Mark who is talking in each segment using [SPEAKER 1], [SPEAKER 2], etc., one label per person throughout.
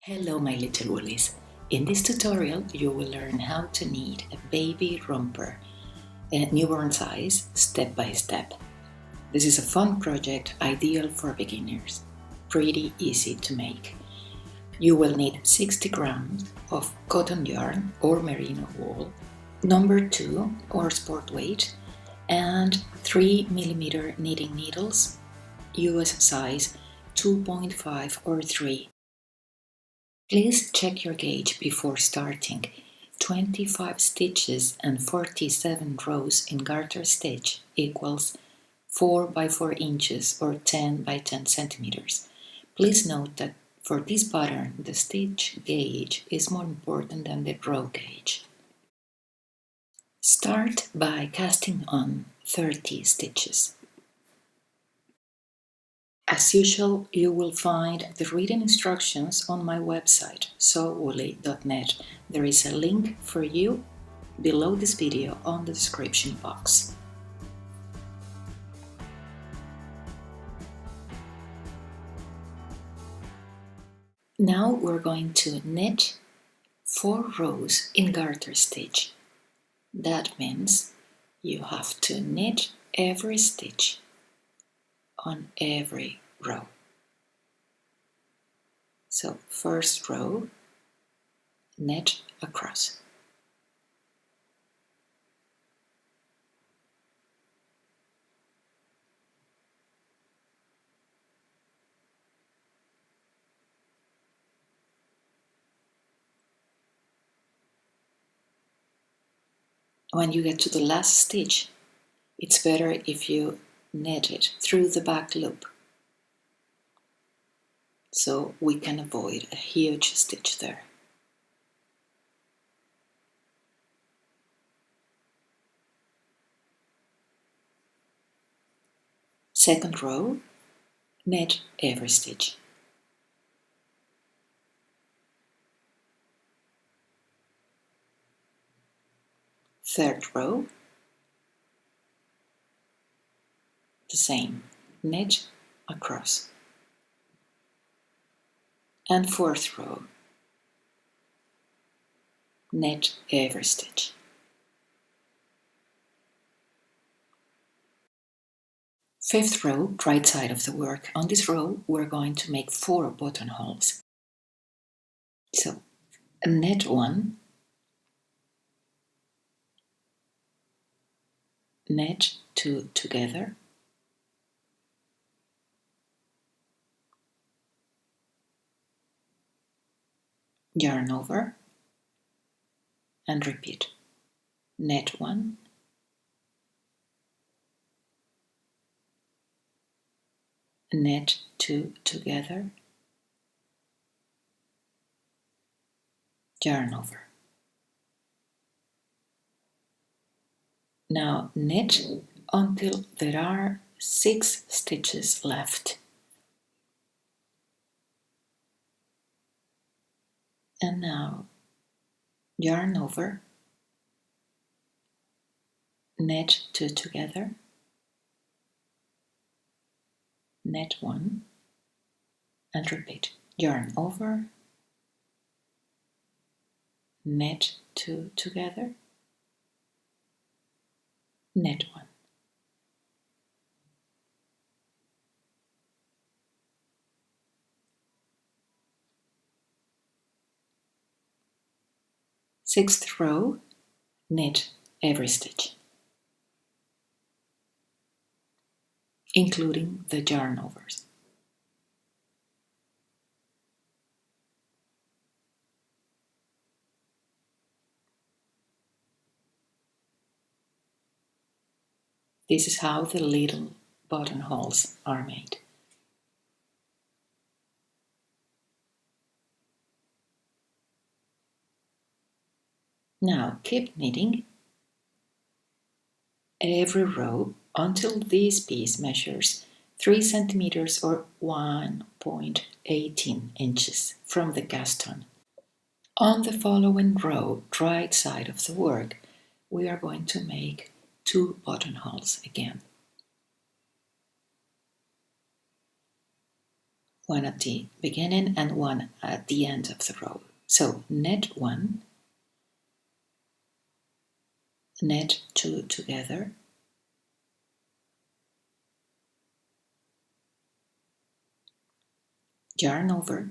[SPEAKER 1] Hello my little woolies. In this tutorial you will learn how to knit a baby romper, a newborn size, step by step. This is a fun project ideal for beginners, pretty easy to make. You will need 60 grams of cotton yarn or merino wool, number 2 or sport weight, and 3mm knitting needles, US size 2.5 or 3. Please check your gauge before starting. 25 stitches and 47 rows in garter stitch equals 4 by 4 inches or 10 by 10 centimeters. Please note that for this pattern the stitch gauge is more important than the row gauge. Start by casting on 30 stitches. As usual, you will find the written instructions on my website, sewwoolly.net. There is a link for you below this video on the description box. Now we're going to knit 4 rows in garter stitch. That means you have to knit every stitch on every row. So first row, knit across. When you get to the last stitch, it's better if you knit it through the back loop, so we can avoid a huge stitch there. Second row, knit every stitch. Third row, the same, knit across. And fourth row, knit every stitch. Fifth row, right side of the work. On this row we're going to make 4 buttonholes. So knit 1, knit 2 together, yarn over, and repeat. Knit 1, knit 2 together, yarn over. Now knit until there are 6 stitches left. And now yarn over, knit 2 together, knit 1, and repeat. Yarn over, knit 2 together, knit 1. Sixth row, knit every stitch, including the yarn overs. This is how the little buttonholes are made. Now keep knitting every row until this piece measures 3 centimeters or 1.18 inches from the cast on. On the following row, right side of the work, we are going to make 2 buttonholes again. one at the beginning and one at the end of the row. So knit 1, knit 2 together, yarn over,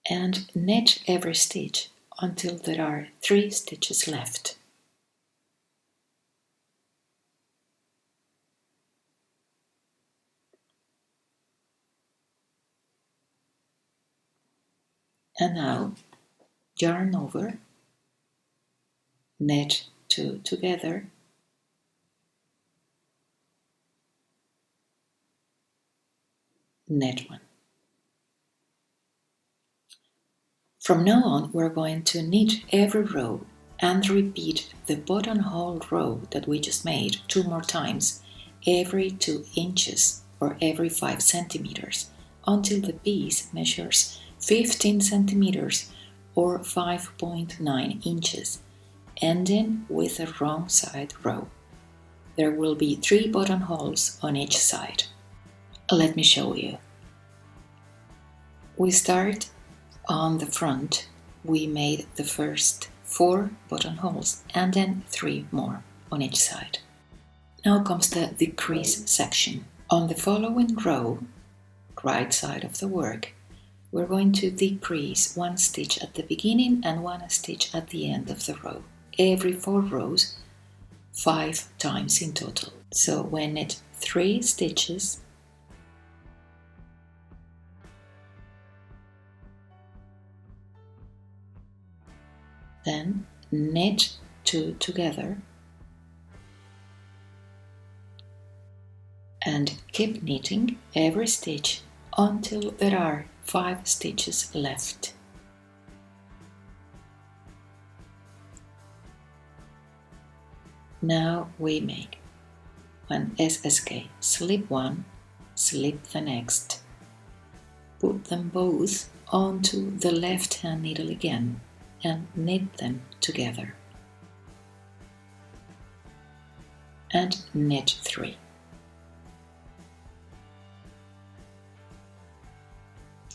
[SPEAKER 1] and knit every stitch until there are 3 stitches left. And now yarn over, knit 2 together, knit 1. From now on, we're going to knit every row and repeat the buttonhole row that we just made 2 more times every 2 inches or every 5 centimeters until the piece measures 15 centimeters or 5.9 inches, ending with a wrong side row. There will be 3 buttonholes on each side. Let me show you. We start on the front. We made the first 4 buttonholes and then 3 more on each side. Now comes the decrease section. On the following row, right side of the work, we're going to decrease 1 stitch at the beginning and 1 stitch at the end of the row. Every 4 rows, 5 times in total. So we knit 3 stitches, then knit 2 together, and keep knitting every stitch until there are 5 stitches left. Now we make an SSK, slip 1, slip the next, put them both onto the left hand needle again and knit them together, and knit 3.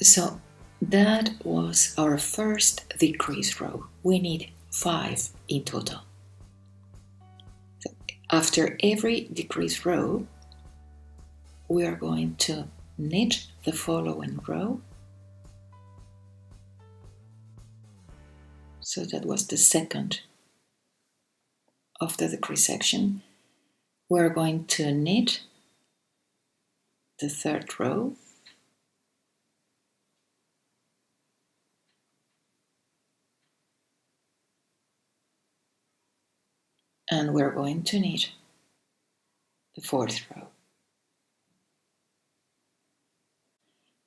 [SPEAKER 1] So that was our first decrease row. We need 5 in total. So after every decrease row, we are going to knit the following row. So that was the second of the decrease section. We're going to knit the third row, and we're going to knit the fourth row.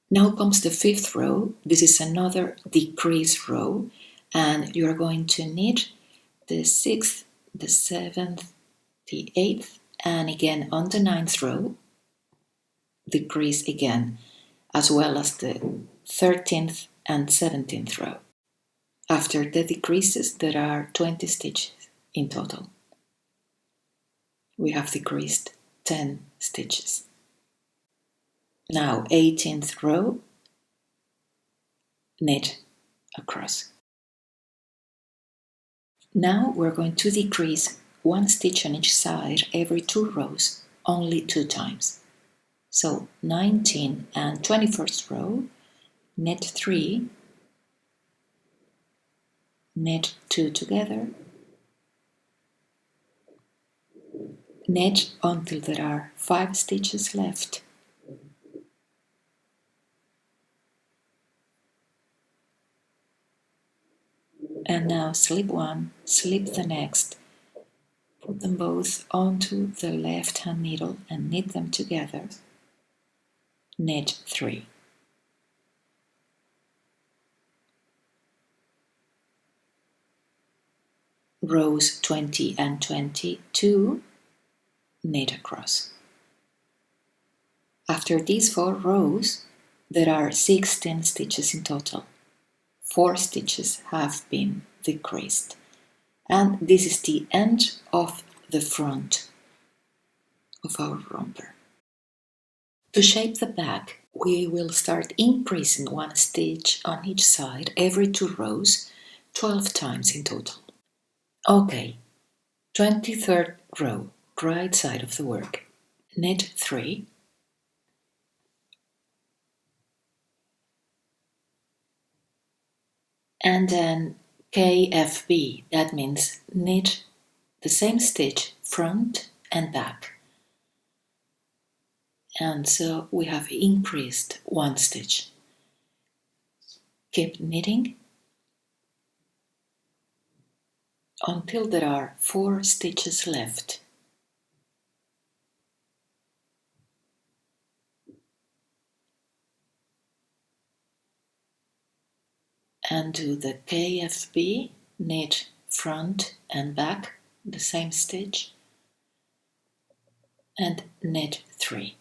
[SPEAKER 1] Now comes the fifth row. This is another decrease row, and you're going to knit the sixth, the seventh, the eighth, and again on the ninth row, decrease again, as well as the 13th and 17th row. After the decreases, there are 20 stitches in total. We have decreased 10 stitches. Now 18th row, knit across. Now we're going to decrease 1 stitch on each side every 2 rows, only 2 times. So 19th and 21st row, knit 3, knit 2 together, knit until there are 5 stitches left, and now slip 1, slip the next, put them both onto the left hand needle and knit them together, knit 3. Rows 20 and 22, knit across. After these 4 rows, there are 16 stitches in total. 4 stitches have been decreased. And this is the end of the front of our romper. To shape the back, we will start increasing one stitch on each side every 2 rows, 12 times in total. Okay, 23rd row, right side of the work. Knit 3, and then KFB, that means knit the same stitch front and back. And so we have increased one stitch. Keep knitting until there are 4 stitches left. And do the KFB, knit front and back, the same stitch, and knit 3.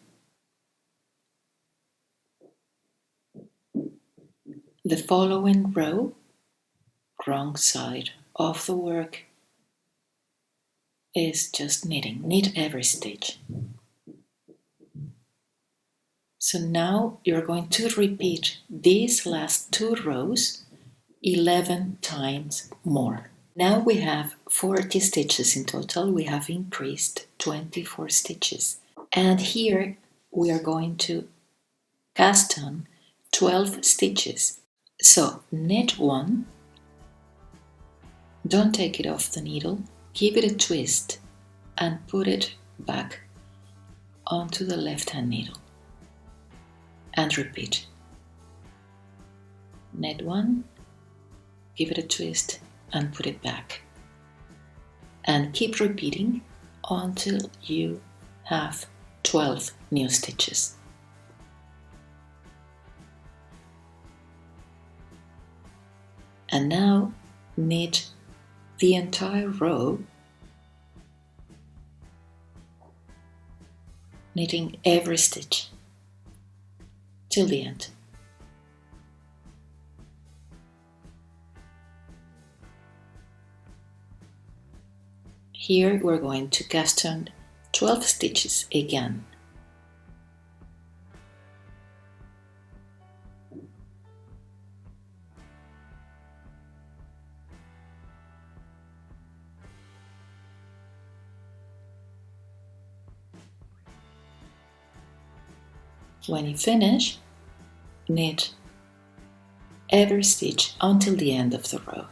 [SPEAKER 1] The following row, wrong side of the work, is just knitting. Knit every stitch. So now you're going to repeat these last 2 rows 11 times more. Now we have 40 stitches in total. We have increased 24 stitches. And here we are going to cast on 12 stitches. So knit 1, don't take it off the needle, give it a twist and put it back onto the left hand needle. And repeat. Knit 1, give it a twist and put it back. And keep repeating until you have 12 new stitches. And now knit the entire row, knitting every stitch till the end. Here we're going to cast on 12 stitches again. When you finish, knit every stitch until the end of the row.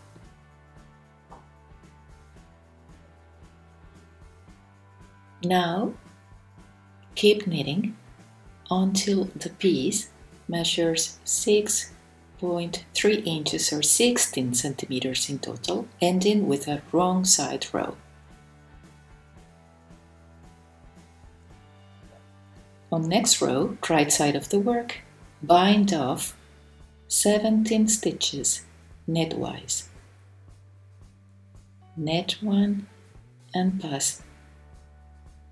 [SPEAKER 1] Now keep knitting until the piece measures 6.3 inches or 16 centimeters in total, ending with a wrong side row. On next row, right side of the work, bind off 17 stitches knitwise. Knit 1 and pass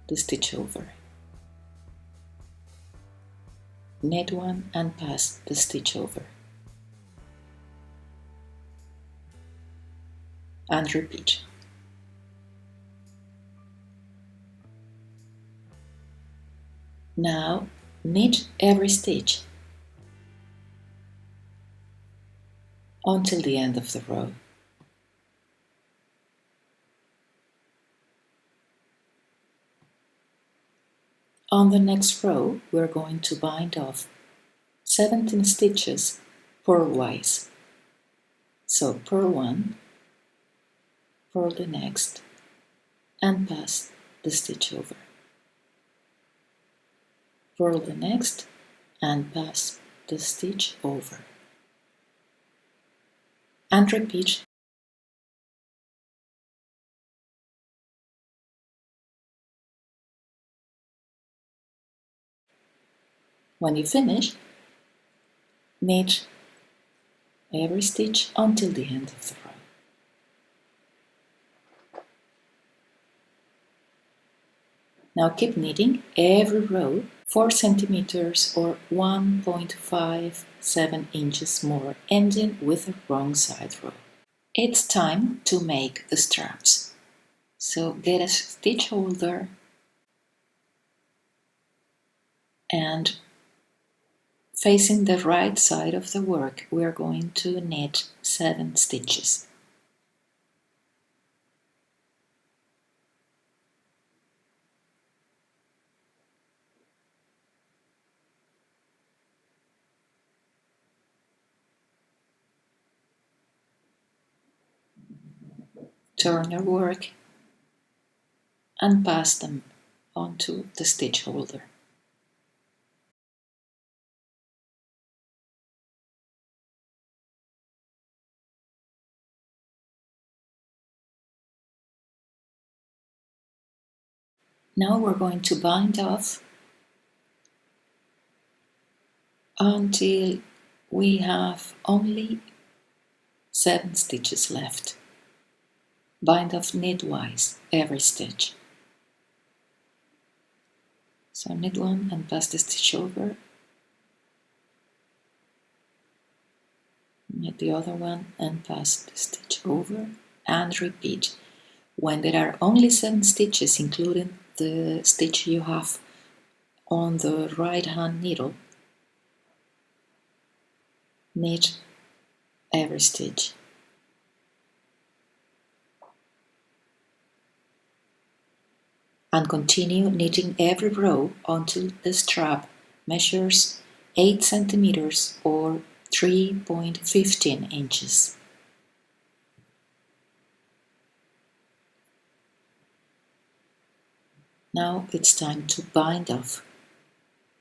[SPEAKER 1] the stitch over. Knit 1 and pass the stitch over. And repeat. Now knit every stitch until the end of the row. On the next row, we're going to bind off 17 stitches purlwise. So purl 1, purl the next, and pass the stitch over. Purl the next and pass the stitch over. And repeat. When you finish, knit every stitch until the end of the row. Now keep knitting every row 4 centimeters or 1.57 inches more, ending with a wrong side row. It's time to make the straps. So get a stitch holder and Facing the right side of the work, we are going to knit 7 stitches. Turn your work and pass them onto the stitch holder. Now we're going to bind off until we have only 7 stitches left. Bind off knitwise every stitch. So knit one and pass the stitch over. Knit the other one and pass the stitch over, and repeat. When there are only 7 stitches, including the stitch you have on the right hand needle, knit every stitch. And continue knitting every row until the strap measures 8 centimeters or 3.15 inches. Now it's time to bind off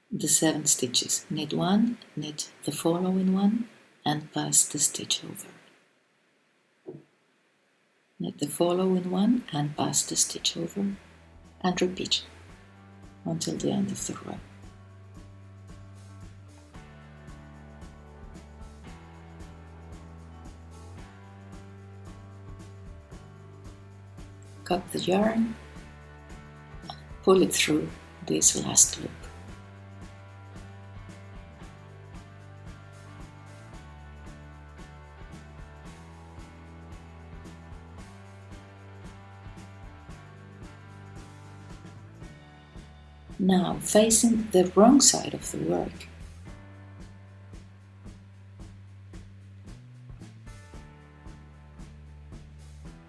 [SPEAKER 1] the 7 stitches. Knit one, knit the following one, and pass the stitch over. Knit the following one and pass the stitch over, and repeat until the end of the row. Cut the yarn, pull it through this last loop. Now facing the wrong side of the work,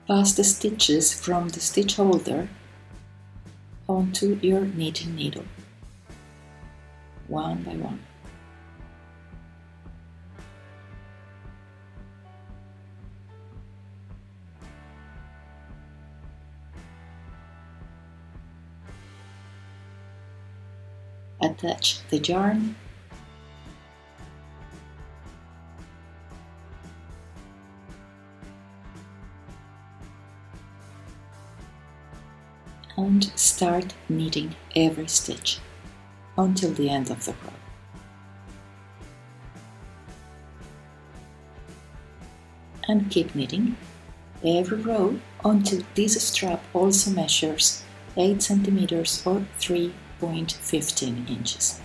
[SPEAKER 1] pass the stitches from the stitch holder onto your knitting needle, one by one. Attach the yarn and start knitting every stitch until the end of the row. And keep knitting every row until this strap also measures 8 centimeters or 3.15 inches.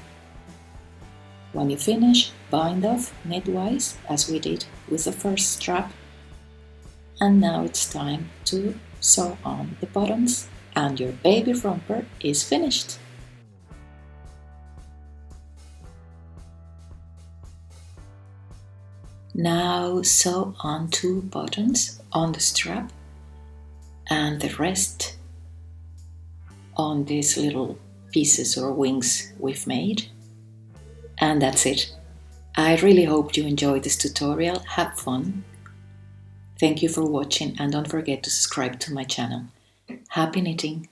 [SPEAKER 1] When you finish, bind off knitwise as we did with the first strap. And now it's time to sew on the buttons, and your baby romper is finished. Now sew on 2 buttons on the strap and the rest on these little pieces or wings we've made. And that's it. I really hope you enjoyed this tutorial. Have fun. Thank you for watching, and don't forget to subscribe to my channel. Happy knitting!